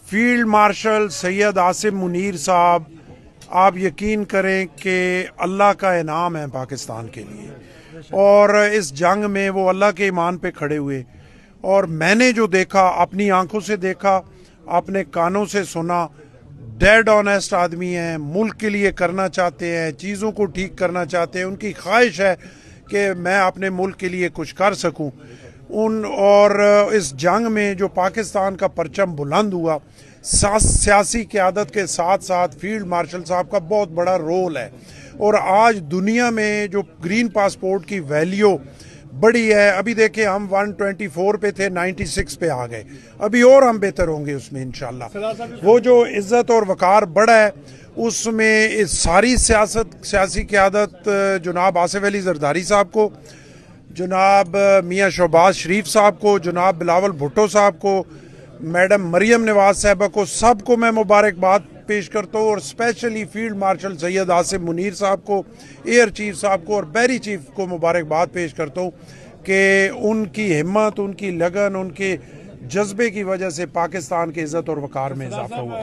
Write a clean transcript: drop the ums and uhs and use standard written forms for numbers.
Field marshal Syed Asim Munir साहब, आप यकीन करें कि अल्लाह का इनाम है पाकिस्तान के लिए। और इस जंग में वो अल्लाह के ईमान पे खड़े हुए। और मैंने जो देखा, अपनी आंखों से देखा, अपने कानों से सुना, डेड ऑनेस्ट आदमी हैं, मुल्क के लिए करना चाहते हैं, चीज़ों को ठीक करना चाहते हैं, उनकी ख्वाहिश है कि मैं अपने मुल्क के लिए कुछ कर सकूं। और इस जंग में जो पाकिस्तान का परचम बुलंद हुआ, सियासी क़यादत के साथ साथ फील्ड मार्शल साहब का बहुत बड़ा रोल है। और आज दुनिया में जो ग्रीन पासपोर्ट की वैल्यू बड़ी है, अभी देखें हम 124 पे थे, 96 पे आ गए, अभी और हम बेहतर होंगे उसमें इंशाल्लाह। वो जो इज्जत और वकार बढ़ा है उसमें इस सारी सियासी क़यादत जनाब आसिफ अली जरदारी साहब को, जनाब मियाँ शहबाज शरीफ साहब को, जनाब बिलावल भुट्टो साहब को, मैडम मरियम नवाज साहबा को, सबको मैं मुबारकबाद पेश करता हूँ। और specially field marshal Syed Asim Munir साहब को, एयर चीफ साहब को और बैरी चीफ को मुबारकबाद पेश करता हूँ कि उनकी हिम्मत, उनकी लगन, उनके जज्बे की वजह से पाकिस्तान की इज़्ज़त और वकार में इजाफा हुआ।